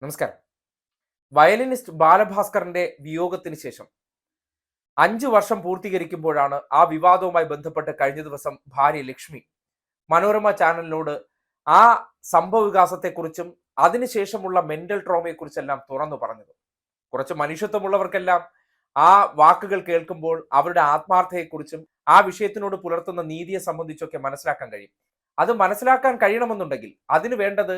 നമസ്കാരം. വയലിനിസ്റ്റ് ബാലഭാസ്കറിന്റെ വിയോഗത്തിന് ശേഷം 5 വർഷം പൂർത്തീകരിക്കുമ്പോഴാണ് ആ വിവാദവുമായി ബന്ധപ്പെട്ട് കഴിഞ്ഞ ദിവസം ഭാര്യ ലക്ഷ്മി മനോരമ ചാനലിനോട് ആ സംഭവ വികാസത്തെക്കുറിച്ചും അതിനുശേഷമുള്ള മെന്റൽ ട്രോമയെക്കുറിച്ചെല്ലാം തുറന്നു പറഞ്ഞത്. കുറച്ച് മനുഷ്യത്വമുള്ളവർക്കെല്ലാം ആ വാക്കുകൾ കേൾക്കുമ്പോൾ അവരുടെ ആത്മാർത്ഥതയെക്കുറിച്ചും ആ വിഷയത്തിനോട് പുലർത്തുന്ന നീതിയെ സംബന്ധിച്ചൊക്കെ മനസ്സിലാക്കാൻ കഴിയും. അത് മനസ്സിലാക്കാൻ കഴിയണമെന്നുണ്ടെങ്കിൽ അതിന് വേണ്ടത്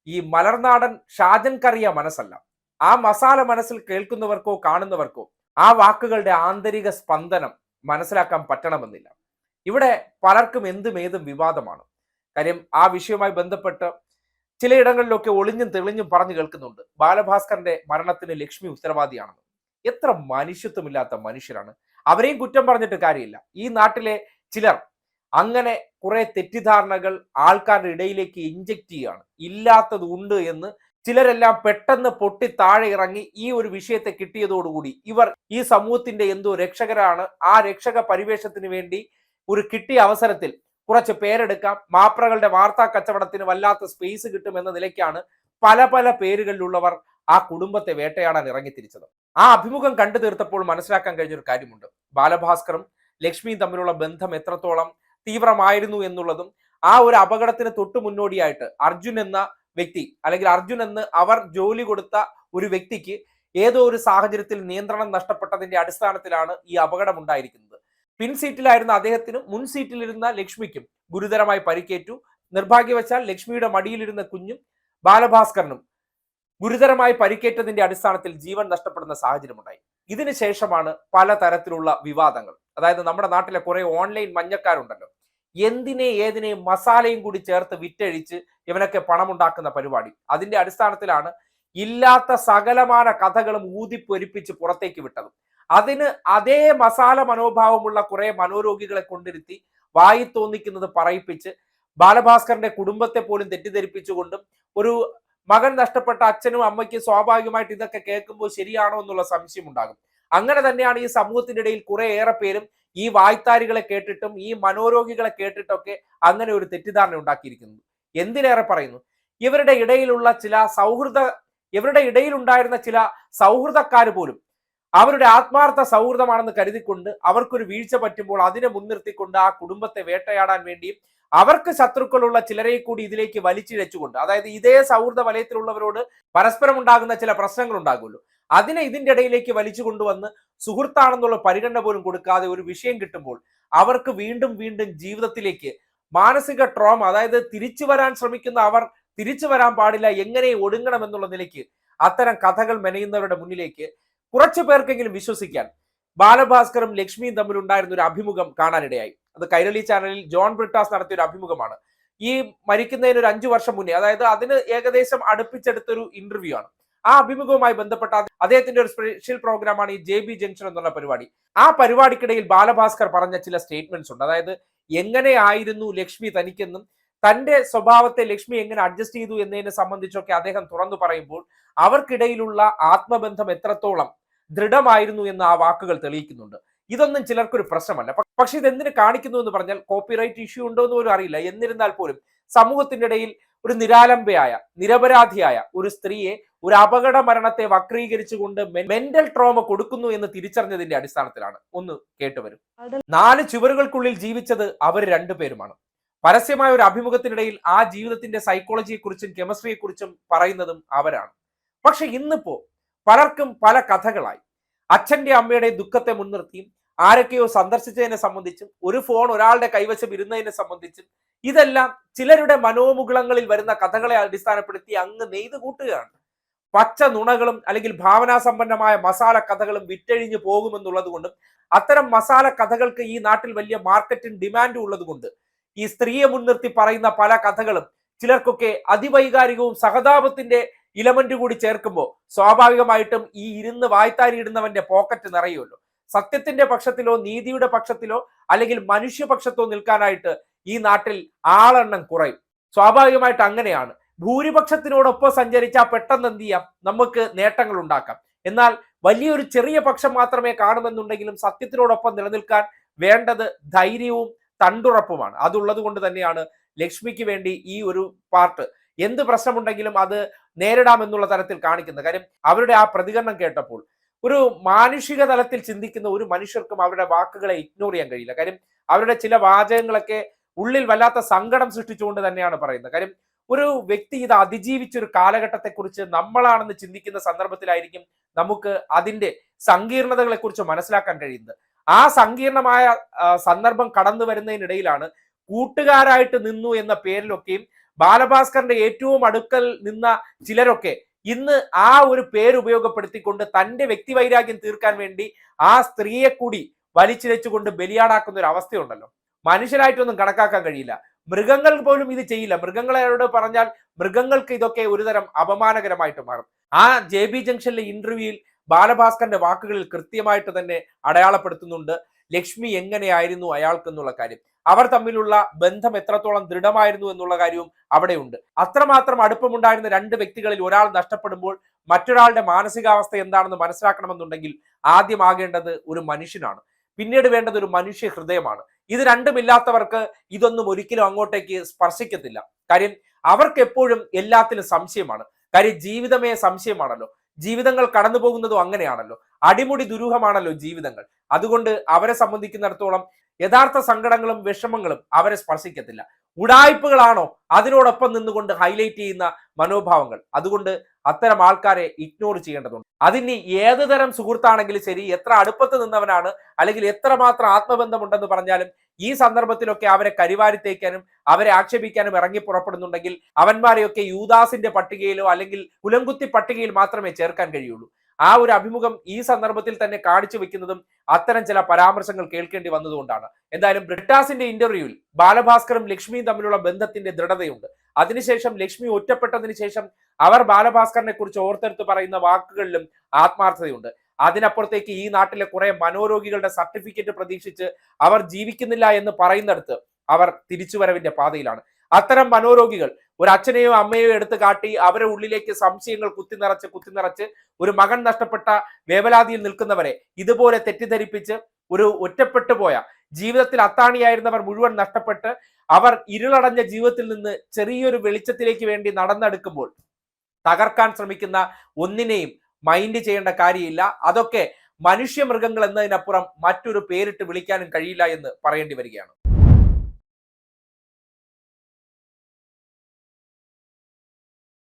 ഈ മലർനാടൻ ഷാജൻ കറിയ മനസ്സല്ല. ആ മസാല മനസ്സിൽ കേൾക്കുന്നവർക്കോ കാണുന്നവർക്കോ ആ വാക്കുകളുടെ ആന്തരിക സ്പന്ദനം മനസ്സിലാക്കാൻ പറ്റണമെന്നില്ല. ഇവിടെ പലർക്കും എന്തും ഏതും വിവാദമാണ്. കാര്യം ആ വിഷയവുമായി ബന്ധപ്പെട്ട് ചിലയിടങ്ങളിലൊക്കെ ഒളിഞ്ഞും തെളിഞ്ഞും പറഞ്ഞു കേൾക്കുന്നുണ്ട് ബാലഭാസ്കറിന്റെ മരണത്തിന് ലക്ഷ്മി ഉത്തരവാദിയാണെന്ന്. എത്ര മനുഷ്യത്വമില്ലാത്ത മനുഷ്യരാണ്. അവരെയും കുറ്റം പറഞ്ഞിട്ട് കാര്യമില്ല. ഈ നാട്ടിലെ ചിലർ അങ്ങനെ കുറെ തെറ്റിദ്ധാരണകൾ ആൾക്കാരുടെ ഇടയിലേക്ക് ഇഞ്ചക്ട് ചെയ്യുകയാണ്. ഇല്ലാത്തത് ഉണ്ട് എന്ന് ചിലരെല്ലാം പെട്ടെന്ന് പൊട്ടി താഴെ ഇറങ്ങി ഈ ഒരു വിഷയത്തെ കിട്ടിയതോടുകൂടി ഇവർ ഈ സമൂഹത്തിന്റെ എന്തോ രക്ഷകരാണ്. ആ രക്ഷക പരിവേഷത്തിന് വേണ്ടി ഒരു കിട്ടിയ അവസരത്തിൽ കുറച്ച് പേരെടുക്കാം, മാപ്രകളുടെ വാർത്താ കച്ചവടത്തിന് വല്ലാത്ത സ്പേസ് കിട്ടും എന്ന നിലയ്ക്കാണ് പല പല പേരുകളിലുള്ളവർ ആ കുടുംബത്തെ വേട്ടയാടാൻ ഇറങ്ങിത്തിരിച്ചത്. ആ അഭിമുഖം കണ്ടു തീർത്തപ്പോൾ മനസ്സിലാക്കാൻ കഴിഞ്ഞൊരു കാര്യമുണ്ട്. ബാലഭാസ്കറും ലക്ഷ്മിയും തമ്മിലുള്ള ബന്ധം എത്രത്തോളം തീവ്രമായിരുന്നു എന്നുള്ളതും ആ ഒരു അപകടത്തിന് തൊട്ടു മുന്നോടിയായിട്ട് അർജുൻ എന്ന വ്യക്തി, അല്ലെങ്കിൽ അർജുൻ എന്ന് അവർ ജോലി കൊടുത്ത ഒരു വ്യക്തിക്ക് ഏതോ ഒരു സാഹചര്യത്തിൽ നിയന്ത്രണം നഷ്ടപ്പെട്ടതിന്റെ അടിസ്ഥാനത്തിലാണ് ഈ അപകടം ഉണ്ടായിരിക്കുന്നത്. പിൻ സീറ്റിലായിരുന്ന അദ്ദേഹത്തിനും മുൻ സീറ്റിലിരുന്ന ലക്ഷ്മിക്കും ഗുരുതരമായി പരിക്കേറ്റു. നിർഭാഗ്യവശാൽ ലക്ഷ്മിയുടെ മടിയിലിരുന്ന കുഞ്ഞും ബാലഭാസ്കറിനും ഗുരുതരമായി പരിക്കേറ്റതിന്റെ അടിസ്ഥാനത്തിൽ ജീവൻ നഷ്ടപ്പെടുന്ന സാഹചര്യമുണ്ടായി. ഇതിനുശേഷമാണ് പലതരത്തിലുള്ള വിവാദങ്ങൾ. അതായത് നമ്മുടെ നാട്ടിലെ കുറെ ഓൺലൈൻ മഞ്ഞക്കാരുണ്ടല്ലോ, എന്തിനെ ഏതിനെയും മസാലയും കൂടി ചേർത്ത് വിറ്റഴിച്ച് ഇവനൊക്കെ പണമുണ്ടാക്കുന്ന പരിപാടി. അതിന്റെ അടിസ്ഥാനത്തിലാണ് ഇല്ലാത്ത സകലമാന കഥകളും ഊതിപ്പൊരിപ്പിച്ച് പുറത്തേക്ക് വിട്ടതും. അതിന് അതേ മസാല മനോഭാവമുള്ള കുറെ മനോരോഗികളെ കൊണ്ടിരുത്തി വായി തോന്നിക്കുന്നത് പറയിപ്പിച്ച് ബാലഭാസ്കറിന്റെ കുടുംബത്തെ പോലും തെറ്റിദ്ധരിപ്പിച്ചുകൊണ്ടും ഒരു മകൻ നഷ്ടപ്പെട്ട അച്ഛനും അമ്മയ്ക്കും സ്വാഭാവികമായിട്ട് ഇതൊക്കെ കേൾക്കുമ്പോൾ ശരിയാണോ എന്നുള്ള സംശയം ഉണ്ടാകും. അങ്ങനെ തന്നെയാണ് ഈ സമൂഹത്തിന്റെ ഇടയിൽ കുറെ ഏറെ പേരും ഈ വായ്ത്താരികളെ കേട്ടിട്ടും ഈ മനോരോഗികളെ കേട്ടിട്ടൊക്കെ അങ്ങനെ ഒരു തെറ്റിദ്ധാരണ ഉണ്ടാക്കിയിരിക്കുന്നത്. എന്തിനേറെ പറയുന്നു, ഇവരുടെ ഇടയിലുണ്ടായിരുന്ന ചില സൗഹൃദക്കാർ പോലും അവരുടെ ആത്മാർത്ഥ സൗഹൃദമാണെന്ന് കരുതിക്കൊണ്ട് അവർക്കൊരു വീഴ്ച പറ്റുമ്പോൾ അതിനെ മുൻനിർത്തിക്കൊണ്ട് ആ കുടുംബത്തെ വേട്ടയാടാൻ വേണ്ടിയും അവർക്ക് ശത്രുക്കളുള്ള ചിലരെ കൂടി ഇതിലേക്ക് വലിച്ചിഴച്ചുകൊണ്ട്, അതായത് ഇതേ സൗഹൃദ വലയത്തിലുള്ളവരോട് പരസ്പരം ഉണ്ടാകുന്ന ചില പ്രശ്നങ്ങൾ ഉണ്ടാകുമല്ലോ, അതിനെ ഇതിന്റെ ഇടയിലേക്ക് വലിച്ചു കൊണ്ടുവന്ന് സുഹൃത്താണെന്നുള്ള പരിഗണന പോലും കൊടുക്കാതെ ഒരു വിഷയം കിട്ടുമ്പോൾ അവർക്ക് വീണ്ടും വീണ്ടും ജീവിതത്തിലേക്ക് മാനസിക ട്രോമ, അതായത് തിരിച്ചു വരാൻ ശ്രമിക്കുന്ന അവർ തിരിച്ചു വരാൻ പാടില്ല, എങ്ങനെ ഒടുങ്ങണം എന്നുള്ള നിലയ്ക്ക് അത്തരം കഥകൾ മെനയുന്നവരുടെ മുന്നിലേക്ക് കുറച്ചു പേർക്കെങ്കിലും വിശ്വസിക്കാൻ ബാലഭാസ്കറും ലക്ഷ്മിയും തമ്മിൽ ഉണ്ടായിരുന്ന ഒരു അഭിമുഖം കാണാനിടയായി. അത് കൈരളി ചാനലിൽ ജോൺ ബ്രിട്ടാസ് നടത്തിയ ഒരു അഭിമുഖമാണ്. ഈ മരിക്കുന്നതിന് ഒരു 5 വർഷം മുന്നേ, അതായത് അതിന് ഏകദേശം അടുപ്പിച്ചെടുത്തൊരു ഇന്റർവ്യൂ ആണ്. ആ അഭിമുഖവുമായി ബന്ധപ്പെട്ട അദ്ദേഹത്തിന്റെ ഒരു സ്പെഷ്യൽ പ്രോഗ്രാമാണ് ഈ JB ജംഗ്ഷൻ എന്നുള്ള പരിപാടി. ആ പരിപാടിക്കിടയിൽ ബാലഭാസ്കർ പറഞ്ഞ ചില സ്റ്റേറ്റ്മെന്റ്സ് ഉണ്ട്. അതായത് എങ്ങനെയായിരുന്നു ലക്ഷ്മി തനിക്കെന്നും തന്റെ സ്വഭാവത്തെ ലക്ഷ്മി എങ്ങനെ അഡ്ജസ്റ്റ് ചെയ്തു എന്നതിനെ സംബന്ധിച്ചൊക്കെ അദ്ദേഹം തുറന്നു പറയുമ്പോൾ അവർക്കിടയിലുള്ള ആത്മബന്ധം എത്രത്തോളം ദൃഢമായിരുന്നു എന്ന് ആ വാക്കുകൾ തെളിയിക്കുന്നുണ്ട്. ഇതൊന്നും ചിലർക്കൊരു പ്രശ്നമല്ല. പക്ഷെ ഇത് എന്തിനു കാണിക്കുന്നു എന്ന് പറഞ്ഞാൽ കോപ്പിറൈറ്റ് ഇഷ്യൂ ഉണ്ടോ എന്ന് പോലും അറിയില്ല. എന്നിരുന്നാൽ പോലും സമൂഹത്തിന്റെ ഇടയിൽ ഒരു നിരാലംബയായ നിരപരാധിയായ ഒരു സ്ത്രീയെ ഒരു അപകട മരണത്തെ വക്രീകരിച്ചുകൊണ്ട് മെന്റൽ ട്രോമ കൊടുക്കുന്നു എന്ന് തിരിച്ചറിഞ്ഞതിന്റെ അടിസ്ഥാനത്തിലാണ്. ഒന്ന് കേട്ടുവരും. 4 ചുവരുകൾക്കുള്ളിൽ ജീവിച്ചത് അവർ രണ്ടുപേരുമാണ്. പരസ്യമായ ഒരു അഭിമുഖത്തിനിടയിൽ ആ ജീവിതത്തിന്റെ സൈക്കോളജിയെക്കുറിച്ചും കെമിസ്ട്രിയെക്കുറിച്ചും പറയുന്നതും അവരാണ്. പക്ഷെ ഇന്നിപ്പോ പലർക്കും പല കഥകളായി. അച്ഛന്റെ അമ്മയുടെ ദുഃഖത്തെ മുൻനിർത്തിയും ആരൊക്കെയോ സന്ദർശിച്ചതിനെ സംബന്ധിച്ചും ഒരു ഫോൺ ഒരാളുടെ കൈവശം ഇരുന്നതിനെ സംബന്ധിച്ചും ഇതെല്ലാം ചിലരുടെ മനോമുകുളങ്ങളിൽ വരുന്ന കഥകളെ അടിസ്ഥാനപ്പെടുത്തി അങ്ങ് നെയ്ത് കൂട്ടുകയാണ്. പച്ച നുണകളും അല്ലെങ്കിൽ ഭാവനാസമ്പന്നമായ മസാല കഥകളും വിറ്റഴിഞ്ഞു പോകുമെന്നുള്ളത് കൊണ്ടും അത്തരം മസാല കഥകൾക്ക് ഈ നാട്ടിൽ വലിയ മാർക്കറ്റും ഡിമാൻഡും ഉള്ളത് കൊണ്ട് ഈ സ്ത്രീയെ മുൻനിർത്തി പറയുന്ന പല കഥകളും ചിലർക്കൊക്കെ അതിവൈകാരികവും സഹതാപത്തിന്റെ ഇലമെന്റ് കൂടി ചേർക്കുമ്പോൾ സ്വാഭാവികമായിട്ടും ഈ ഇരുന്ന് വായ്ത്താരി ഇടുന്നവന്റെ പോക്കറ്റ് നിറയുമല്ലോ. സത്യത്തിന്റെ പക്ഷത്തിലോ നീതിയുടെ പക്ഷത്തിലോ അല്ലെങ്കിൽ മനുഷ്യപക്ഷത്തോ നിൽക്കാനായിട്ട് ഈ നാട്ടിൽ ആളെണ്ണം കുറയും. സ്വാഭാവികമായിട്ട് അങ്ങനെയാണ്. ഭൂരിപക്ഷത്തിനോടൊപ്പം സഞ്ചരിച്ചാൽ പെട്ടെന്ന് എന്ത് ചെയ്യാം, നമുക്ക് നേട്ടങ്ങൾ ഉണ്ടാക്കാം. എന്നാൽ വലിയൊരു ചെറിയ പക്ഷം മാത്രമേ കാണുമെന്നുണ്ടെങ്കിലും സത്യത്തിനോടൊപ്പം നിലനിൽക്കാൻ വേണ്ടത് ധൈര്യവും തണ്ടുറപ്പുമാണ്. അതുള്ളത് കൊണ്ട് തന്നെയാണ് ലക്ഷ്മിക്ക് വേണ്ടി ഈ ഒരു പാർട്ട് എന്ത് പ്രശ്നമുണ്ടെങ്കിലും അത് നേരിടാം എന്നുള്ള തരത്തിൽ കാണിക്കുന്നത്. കാര്യം അവരുടെ ആ പ്രതികരണം കേട്ടപ്പോൾ ഒരു മാനുഷിക തലത്തിൽ ചിന്തിക്കുന്ന ഒരു മനുഷ്യർക്കും അവരുടെ വാക്കുകളെ ഇഗ്നോർ ചെയ്യാൻ കഴിയില്ല. കാര്യം അവരുടെ ചില വാചകങ്ങളൊക്കെ ഉള്ളിൽ വല്ലാത്ത സങ്കടം സൃഷ്ടിച്ചുകൊണ്ട് തന്നെയാണ് പറയുന്നത്. കാര്യം ഒരു വ്യക്തി ഇത് അതിജീവിച്ച ഒരു കാലഘട്ടത്തെക്കുറിച്ച് നമ്മളാണെന്ന് ചിന്തിക്കുന്ന സന്ദർഭത്തിലായിരിക്കും നമുക്ക് അതിന്റെ സങ്കീർണതകളെ കുറിച്ച് മനസ്സിലാക്കാൻ കഴിയുന്നത്. ആ സങ്കീർണമായ സന്ദർഭം കടന്നു വരുന്നതിനിടയിലാണ് കൂട്ടുകാരായിട്ട് നിന്നു എന്ന പേരിലൊക്കെയും ബാലഭാസ്കറിന്റെ ഏറ്റവും അടുക്കൽ നിന്ന ചിലരൊക്കെ ഇന്ന് ആ ഒരു പേര് ഉപയോഗപ്പെടുത്തിക്കൊണ്ട് തന്റെ വ്യക്തിവൈരാഗ്യം തീർക്കാൻ വേണ്ടി ആ സ്ത്രീയെ കൂടി വലിച്ചിഴച്ചുകൊണ്ട് ബലിയാടാക്കുന്ന ഒരു അവസ്ഥയുണ്ടല്ലോ. മനുഷ്യരായിട്ടൊന്നും കണക്കാക്കാൻ കഴിയില്ല. മൃഗങ്ങൾ പോലും ഇത് ചെയ്യില്ല. മൃഗങ്ങളോട് പറഞ്ഞാൽ മൃഗങ്ങൾക്ക് ഇതൊക്കെ ഒരുതരം അപമാനകരമായിട്ട് മാറും. ആ JB ജംഗ്ഷനിലെ ഇന്റർവ്യൂവിൽ ബാലഭാസ്കറിന്റെ വാക്കുകളിൽ കൃത്യമായിട്ട് തന്നെ അടയാളപ്പെടുത്തുന്നുണ്ട് ലക്ഷ്മി എങ്ങനെയായിരുന്നു അയാൾക്കെന്നുള്ള കാര്യം. അവർ തമ്മിലുള്ള ബന്ധം എത്രത്തോളം ദൃഢമായിരുന്നു എന്നുള്ള കാര്യവും അവിടെയുണ്ട്. അത്രമാത്രം അടുപ്പമുണ്ടായിരുന്ന രണ്ട് വ്യക്തികളിൽ ഒരാൾ നഷ്ടപ്പെടുമ്പോൾ മറ്റൊരാളുടെ മാനസികാവസ്ഥ എന്താണെന്ന് മനസ്സിലാക്കണമെന്നുണ്ടെങ്കിൽ ആദ്യം ആകേണ്ടത് ഒരു മനുഷ്യനാണ്. പിന്നീട് വേണ്ടത് ഒരു മനുഷ്യ ഹൃദയമാണ്. ഇത് രണ്ടുമില്ലാത്തവർക്ക് ഇതൊന്നും ഒരിക്കലും അങ്ങോട്ടേക്ക് സ്പർശിക്കത്തില്ല. കാര്യം അവർക്ക് എപ്പോഴും എല്ലാത്തിലും സംശയമാണ്. കാര്യം ജീവിതമേ സംശയമാണല്ലോ. ജീവിതങ്ങൾ കടന്നു പോകുന്നതും അങ്ങനെയാണല്ലോ. അടിമുടി ദുരൂഹമാണല്ലോ ജീവിതങ്ങൾ. അതുകൊണ്ട് അവരെ സംബന്ധിക്കുന്നിടത്തോളം യഥാർത്ഥ സങ്കടങ്ങളും വിഷമങ്ങളും അവരെ സ്പർശിക്കത്തില്ല. ഉടായ്പകളാണോ അതിനോടൊപ്പം നിന്നുകൊണ്ട് ഹൈലൈറ്റ് ചെയ്യുന്ന മനോഭാവങ്ങൾ. അതുകൊണ്ട് അത്തരം ആൾക്കാരെ ഇഗ്നോർ ചെയ്യേണ്ടതുണ്ട്. അതിനി ഏത് തരം സുഹൃത്താണെങ്കിലും ശരി, എത്ര അടുപ്പത്ത് നിന്നവനാണ്, അല്ലെങ്കിൽ എത്രമാത്രം ആത്മബന്ധമുണ്ടെന്ന് പറഞ്ഞാലും ഈ സന്ദർഭത്തിലൊക്കെ അവരെ കരിവാരിത്തേക്കാനും അവരെ ആക്ഷേപിക്കാനും ഇറങ്ങി പുറപ്പെടുന്നുണ്ടെങ്കിൽ അവന്മാരെയൊക്കെ യൂദാസിന്റെ പട്ടികയിലോ അല്ലെങ്കിൽ കുലംകുത്തി പട്ടികയിൽ മാത്രമേ ചേർക്കാൻ കഴിയുള്ളൂ. ആ ഒരു അഭിമുഖം ഈ സന്ദർഭത്തിൽ തന്നെ കാണിച്ചു വെക്കുന്നതും അത്തരം ചില പരാമർശങ്ങൾ കേൾക്കേണ്ടി വന്നതുകൊണ്ടാണ്. എന്തായാലും ബ്രിട്ടാസിന്റെ ഇന്റർവ്യൂവിൽ ബാലഭാസ്കറും ലക്ഷ്മിയും തമ്മിലുള്ള ബന്ധത്തിന്റെ ദൃഢതയുണ്ട്. അതിനുശേഷം ലക്ഷ്മി ഒറ്റപ്പെട്ടതിന് ശേഷം അവർ ബാലഭാസ്കറിനെ കുറിച്ച് ഓർത്തെടുത്ത് പറയുന്ന വാക്കുകളിലും ആത്മാർത്ഥതയുണ്ട്. അതിനപ്പുറത്തേക്ക് ഈ നാട്ടിലെ കുറെ മനോരോഗികളുടെ സർട്ടിഫിക്കറ്റ് പ്രതീക്ഷിച്ച് അവർ ജീവിക്കുന്നില്ല എന്ന് പറയുന്നിടത്ത് അവർ തിരിച്ചുവരവിന്റെ പാതയിലാണ്. അത്തരം മനോരോഗികൾ ഒരു അച്ഛനെയോ അമ്മയോ എടുത്തു കാട്ടി അവരെ ഉള്ളിലേക്ക് സംശയങ്ങൾ കുത്തിനിറച്ച് ഒരു മകൻ നഷ്ടപ്പെട്ട വേവലാതിയിൽ നിൽക്കുന്നവരെ ഇതുപോലെ തെറ്റിദ്ധരിപ്പിച്ച് ഒരു ഒറ്റപ്പെട്ടു പോയ ജീവിതത്തിൽ അത്താണിയായിരുന്നവർ മുഴുവൻ നഷ്ടപ്പെട്ട് അവർ ഇരുളടഞ്ഞ ജീവിതത്തിൽ നിന്ന് ചെറിയൊരു വെളിച്ചത്തിലേക്ക് വേണ്ടി നടന്നെടുക്കുമ്പോൾ തകർക്കാൻ ശ്രമിക്കുന്ന ഒന്നിനെയും മൈൻഡ് ചെയ്യേണ്ട കാര്യമില്ല. അതൊക്കെ മനുഷ്യ മൃഗങ്ങൾ എന്നതിനപ്പുറം മറ്റൊരു പേരിട്ട് വിളിക്കാനും കഴിയില്ല എന്ന് പറയേണ്ടി വരികയാണ്.